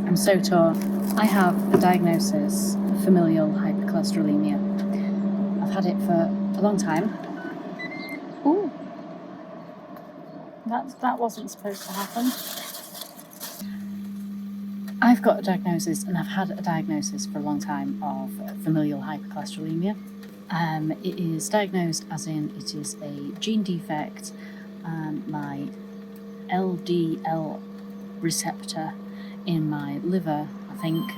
I'm so torn. I have a diagnosis of familial hypercholesterolaemia. I've had it for a long time. Ooh, that wasn't supposed to happen. I've got a diagnosis, and I've had a diagnosis for a long time, of familial hypercholesterolemia. It is diagnosed as in it is a gene defect, and my LDL receptor in my liver, I think,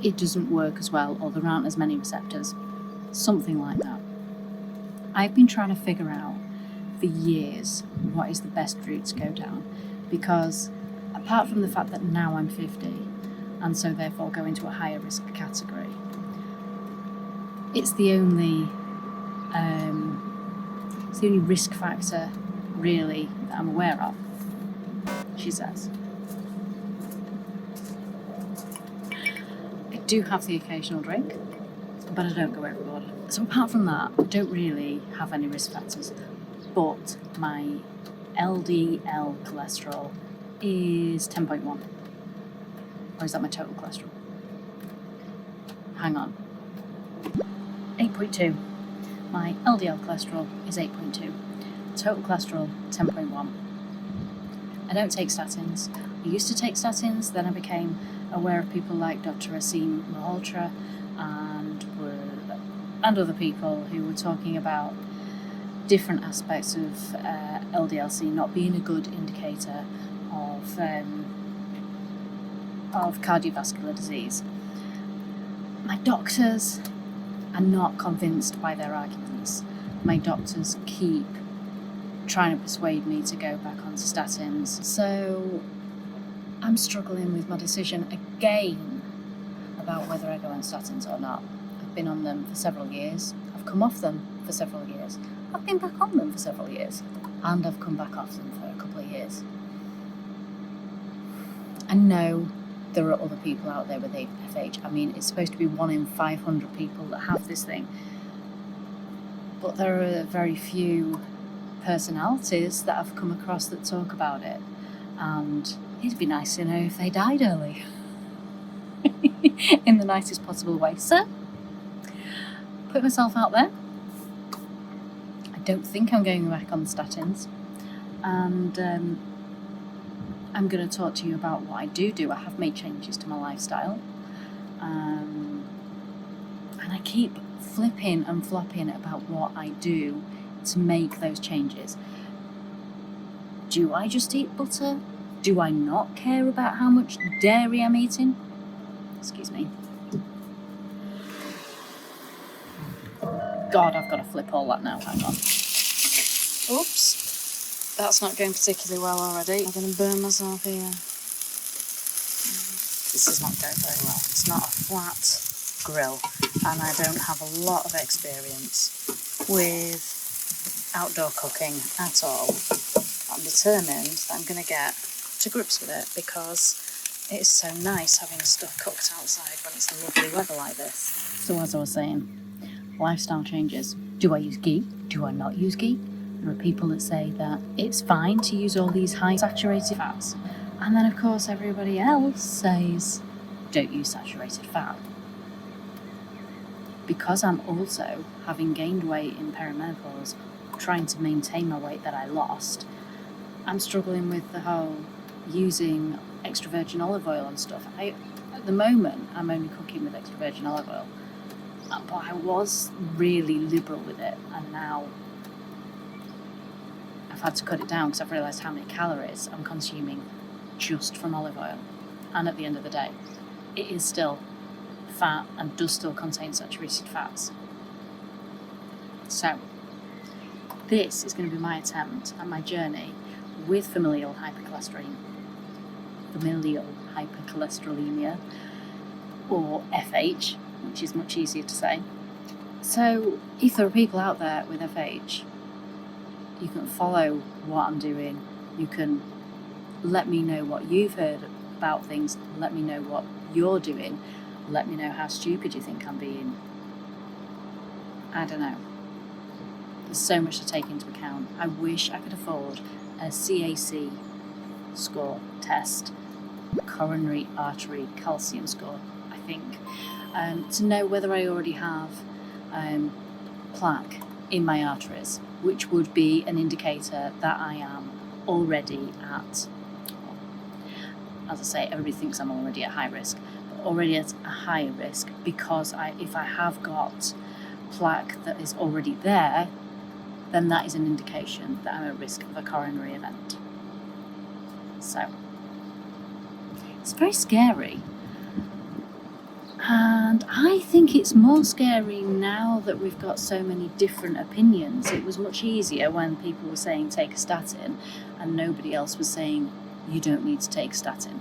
it doesn't work as well, or there aren't as many receptors, something like that. I've been trying to figure out for years what is the best route to go down, because apart from the fact that now I'm 50 and so therefore go into a higher risk category, it's the only risk factor really that I'm aware of, she says. I do have the occasional drink, but I don't go overboard. So apart from that, I don't really have any risk factors, but my LDL cholesterol is 10.1. Or is that my total cholesterol? Hang on. 8.2. My LDL cholesterol is 8.2. Total cholesterol, 10.1. I don't take statins. I used to take statins, then I became aware of people like Dr. Asim Malhotra and other people who were talking about different aspects of LDL-C not being a good indicator of cardiovascular disease. My doctors are not convinced by their arguments. My doctors keep trying to persuade me to go back onto statins. So I'm struggling with my decision again about whether I go on statins or not. I've been on them for several years. I've come off them for several years. I've been back on them for several years. And I've come back off them for a couple of years. I know there are other people out there with HeFH. I mean, it's supposed to be 1 in 500 people that have this thing. But there are very few personalities that I've come across that talk about it. And it'd be nice to know if they died early. In the nicest possible way. So, put myself out there. I don't think I'm going back on the statins. And I'm going to talk to you about what I do. I have made changes to my lifestyle. And I keep flipping and flopping about what I do to make those changes. Do I just eat butter? Do I not care about how much dairy I'm eating? Excuse me. God, I've got to flip all that now. Hang on. Oops. That's not going particularly well already. I'm going to burn myself here. This is not going very well. It's not a flat grill, and I don't have a lot of experience with outdoor cooking at all. I'm determined that I'm going to get to grips with it, because it is so nice having stuff cooked outside when it's lovely weather like this. So as I was saying, lifestyle changes. Do I use ghee? Do I not use ghee? There are people that say that it's fine to use all these high saturated fats. And then of course everybody else says, don't use saturated fat. Because I'm also, having gained weight in perimenopause, trying to maintain my weight that I lost, I'm struggling with the whole using extra virgin olive oil and stuff. At the moment, I'm only cooking with extra virgin olive oil. But I was really liberal with it, and now I've had to cut it down because I've realised how many calories I'm consuming just from olive oil. And at the end of the day, it is still fat and does still contain saturated fats. So, this is going to be my attempt at my journey with familial hypercholesterolemia, or FH, which is much easier to say. So, if there are people out there with FH, you can follow what I'm doing. You can let me know what you've heard about things. Let me know what you're doing. Let me know how stupid you think I'm being. I don't know. There's so much to take into account. I wish I could afford a CAC score test, coronary artery calcium score, I think, to know whether I already have plaque in my arteries, which would be an indicator that I am already at, as I say, everybody thinks I'm already at high risk, but already at a higher risk, because if I have got plaque that is already there, then that is an indication that I'm at risk of a coronary event. So it's very scary, and I think it's more scary now that we've got so many different opinions. It was much easier when people were saying take a statin and nobody else was saying you don't need to take a statin.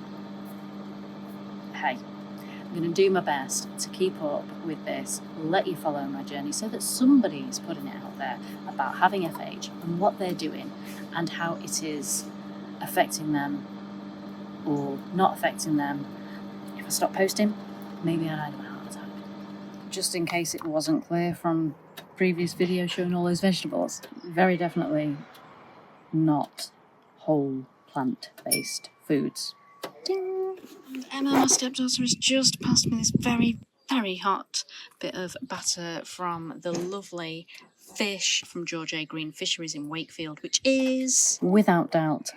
Hey, I'm going to do my best to keep up with this, let you follow my journey so that somebody is putting it out there about having FH and what they're doing and how it is affecting them or not affecting them. If I stop posting, maybe I died of a heart attack. Just in case it wasn't clear from previous video showing all those vegetables, very definitely not whole plant-based foods. Ding! Emma, my stepdaughter, has just passed me this very, very hot bit of batter from the lovely fish from George A. Green Fisheries in Wakefield, which is, without doubt,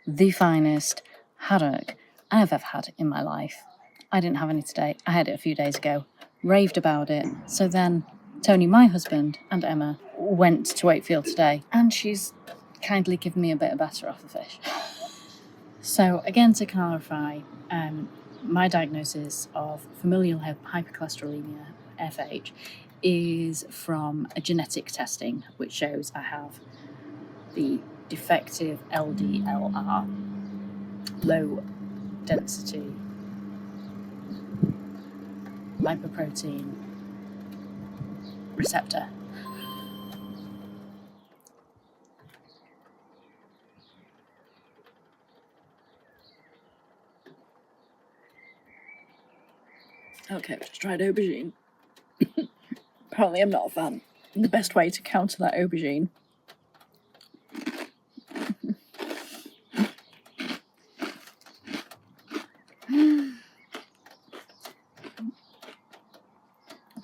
the finest haddock I have ever had in my life. I didn't have any today. I had it a few days ago, raved about it. So then Tony, my husband, and Emma went to Wakefield today, and she's kindly given me a bit of batter off the fish. So again, to clarify, my diagnosis of familial hypercholesterolaemia, HeFH, is from a genetic testing which shows I have the defective LDLR, low density lipoprotein receptor. Okay, I've just tried aubergine. Apparently I'm not a fan. The best way to counter that aubergine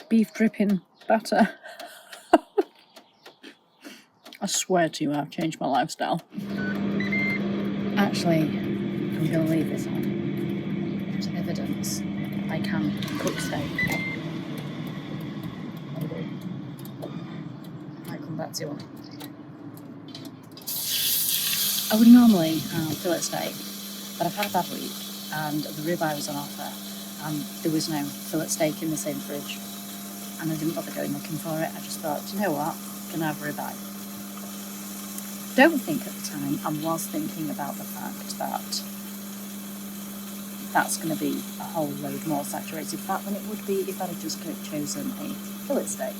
beef dripping batter. I swear to you, I've changed my lifestyle. Actually, I'm going to leave this on as evidence I can cook steak. I'll come back to it. I would normally fillet steak, but I've had a bad week and the ribeye was on offer and there was no fillet steak in the same fridge, and I didn't bother going looking for it. I just thought, you know what, I'm going to have ribeye. Don't think at the time I was thinking about the fact that that's going to be a whole load more saturated fat than it would be if I'd have just chosen a fillet steak.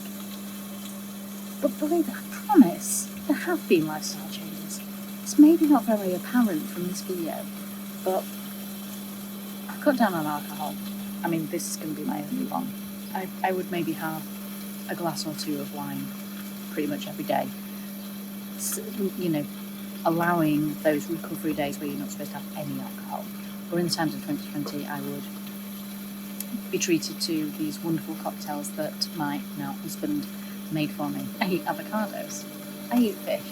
But believe it, I promise, there have been lifestyle changes. It's maybe not very apparent from this video, but I've cut down on alcohol. I mean, this is going to be my only one. I would maybe have a glass or two of wine pretty much every day. You know, allowing those recovery days where you're not supposed to have any alcohol. Or in the times of 2020, I would be treated to these wonderful cocktails that my now husband made for me. I eat avocados. I eat fish.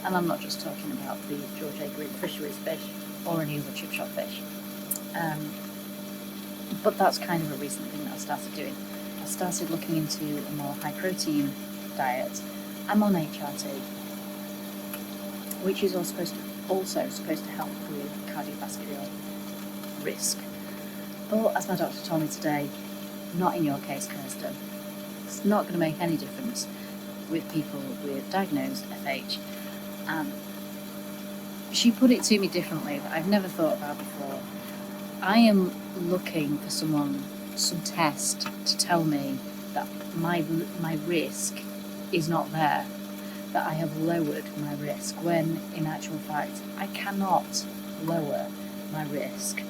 And I'm not just talking about the George A. Green Fisheries fish or any other chip shop fish. But that's kind of a recent thing that I started doing. I started looking into a more high protein diet. I'm on HRT, which is also supposed to help with cardiovascular risk. But as my doctor told me today, not in your case, Kirsten. It's not going to make any difference with people with diagnosed FH. She put it to me differently that I've never thought about before. I am looking for some test to tell me that my risk is not there, that I have lowered my risk, when in actual fact I cannot lower my risk,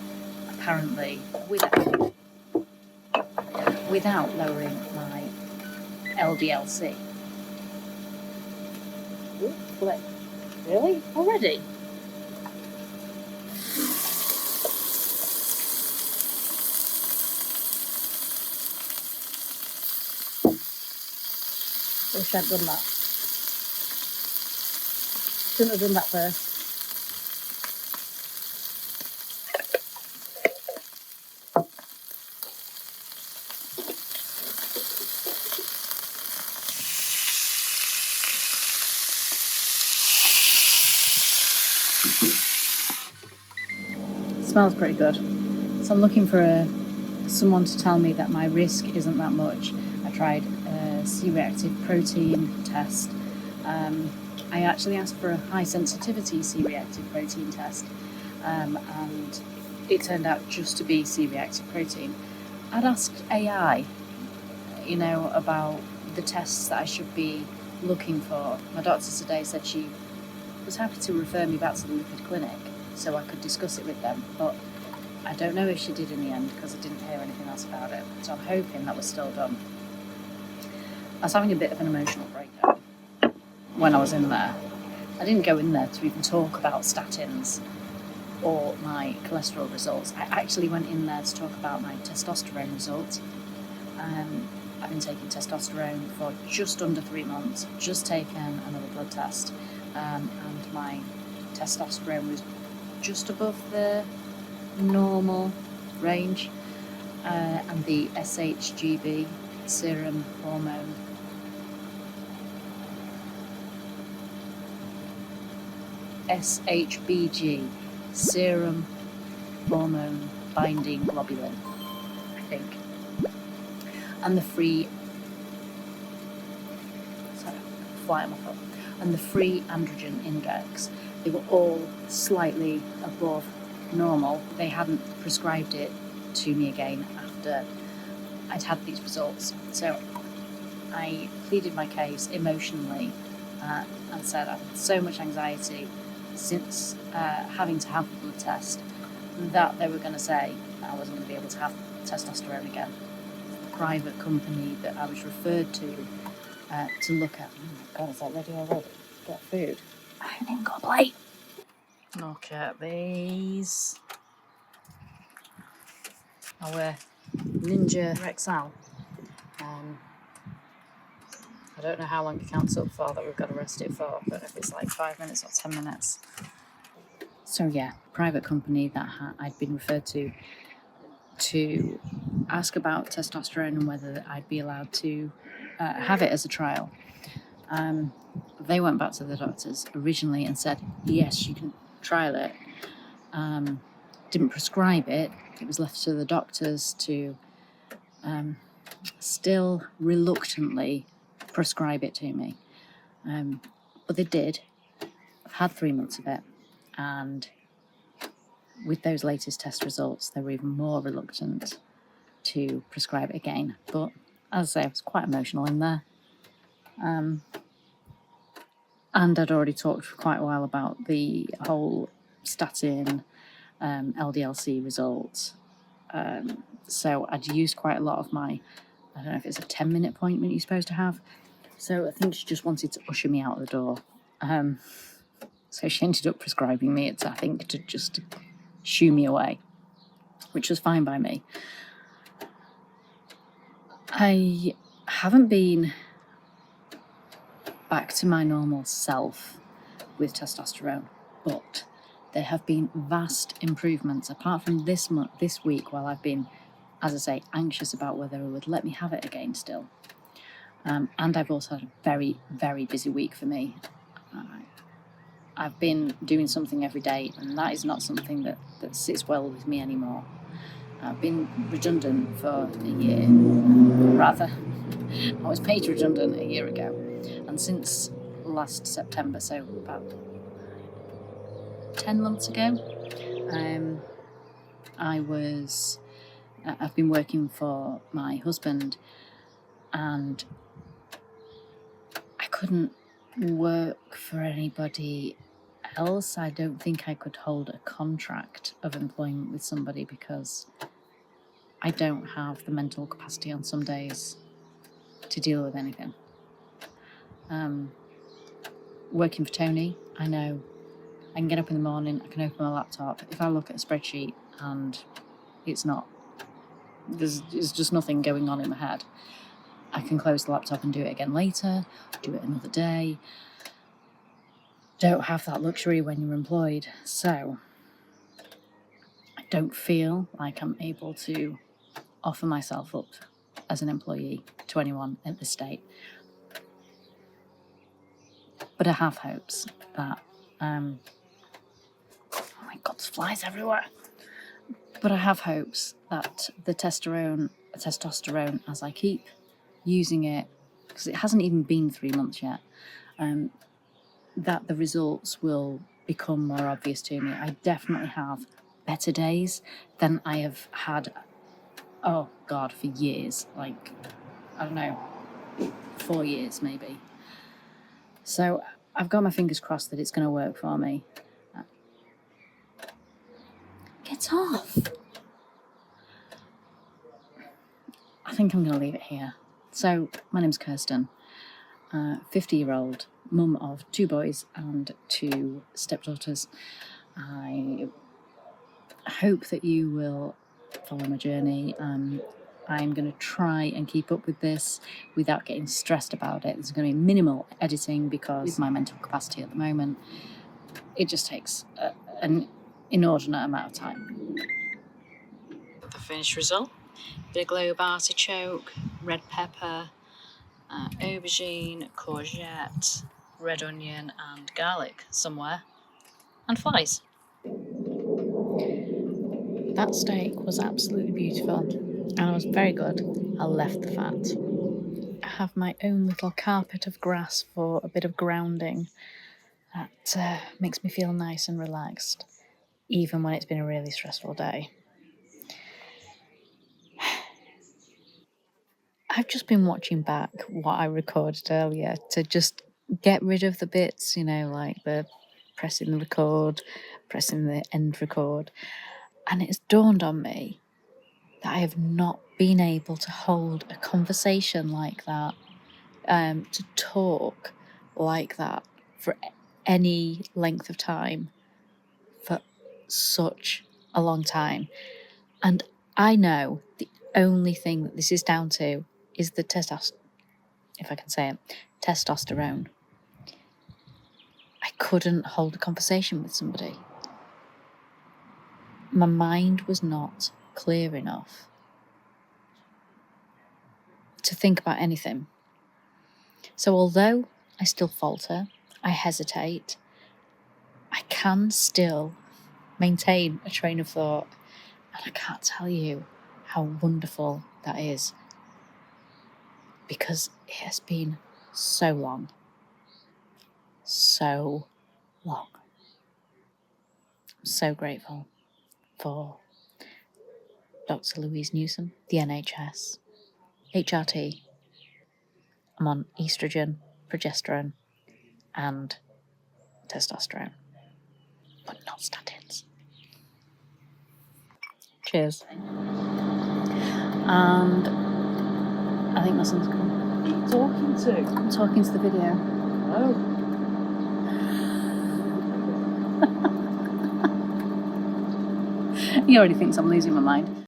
apparently, without lowering my LDLC. Really? Already? Wish I'd done that. Shouldn't have done that first. Smells pretty good. So I'm looking for someone to tell me that my risk isn't that much. I tried a C-reactive protein test. I actually asked for a high sensitivity C-reactive protein test, and it turned out just to be C-reactive protein. I'd asked AI, about the tests that I should be looking for. My doctor today said she was happy to refer me back to the lipid clinic so I could discuss it with them, but I don't know if she did in the end because I didn't hear anything else about it, so I'm hoping that was still done. I was having a bit of an emotional breakdown when I was in there. I didn't go in there to even talk about statins or my cholesterol results. I actually went in there to talk about my testosterone results. I've been taking testosterone for just under 3 months, just taken another blood test, and my testosterone was just above the normal range, and the SHGB, serum hormone, SHBG, serum hormone binding globulin, I think, and the free androgen index. They were all slightly above normal. They hadn't prescribed it to me again after I'd had these results. So I pleaded my case emotionally and said I had so much anxiety since having to have the blood test that they were going to say that I wasn't going to be able to have testosterone again. The private company that I was referred to look at. Oh my God, is that ready already? Get food. I haven't even got a plate. Look at these. Our Ninja XL. I don't know how long it counts up for that we've got to rest it for, but if it's like 5 minutes or 10 minutes. So yeah, private company that I'd been referred to ask about testosterone and whether I'd be allowed to have it as a trial. They went back to the doctors originally and said, yes, you can trial it. Didn't prescribe it. It was left to the doctors to still reluctantly prescribe it to me. But they did. I've had 3 months of it, and with those latest test results, they were even more reluctant to prescribe it again. But as I say, I was quite emotional in there. And I'd already talked for quite a while about the whole statin LDL-C results. So I'd used quite a lot of my, I don't know if it's a 10-minute appointment you're supposed to have. So I think she just wanted to usher me out the door. So she ended up prescribing me it, I think, to just shoo me away, which was fine by me. I haven't been back to my normal self with testosterone, but there have been vast improvements apart from this week, while I've been, as I say, anxious about whether it would let me have it again still. And I've also had a very, very busy week for me. I've been doing something every day, and that is not something that sits well with me anymore. I've been redundant for a year, rather. I was paid redundant a year ago, and since last September, so about 10 months ago, I've been working for my husband, and I couldn't work for anybody else. I don't think I could hold a contract of employment with somebody because I don't have the mental capacity on some days to deal with anything. Working for Tony, I know I can get up in the morning, I can open my laptop. If I look at a spreadsheet and there's just nothing going on in my head, I can close the laptop and do it again later, do it another day. Don't have that luxury when you're employed. So I don't feel like I'm able to offer myself up as an employee to anyone at this state. But I have hopes that, oh my God, there's flies everywhere. But I have hopes that the testosterone, as I keep using it, because it hasn't even been 3 months yet, that the results will become more obvious to me. I definitely have better days than I have had, oh God, for years. Like, I don't know, 4 years maybe. So I've got my fingers crossed that it's going to work for me. Get off! I think I'm going to leave it here. So, my name's Kirsten, 50-year-old mum of 2 boys and 2 stepdaughters. I hope that you will follow my journey. I'm going to try and keep up with this without getting stressed about it. There's going to be minimal editing because with my mental capacity at the moment, it just takes an inordinate amount of time. The finished result: big globe artichoke, red pepper, aubergine, courgette, red onion and garlic somewhere, and flies. That steak was absolutely beautiful and it was very good. I left the fat. I have my own little carpet of grass for a bit of grounding. That makes me feel nice and relaxed, even when it's been a really stressful day. I've just been watching back what I recorded earlier to just get rid of the bits, like the pressing the record, pressing the end record. And it's dawned on me that I have not been able to hold a conversation like that, to talk like that for any length of time for such a long time. And I know the only thing that this is down to is the testosterone. I couldn't hold a conversation with somebody. My mind was not clear enough to think about anything. So although I still falter, I hesitate, I can still maintain a train of thought. And I can't tell you how wonderful that is, because it has been so long. So long. I'm so grateful for Dr. Louise Newsom, the NHS, HRT. I'm on oestrogen, progesterone, and testosterone, but not statins. Cheers. And I think my son's gone. What are you talking to? I'm talking to the video. Oh. He already thinks I'm losing my mind.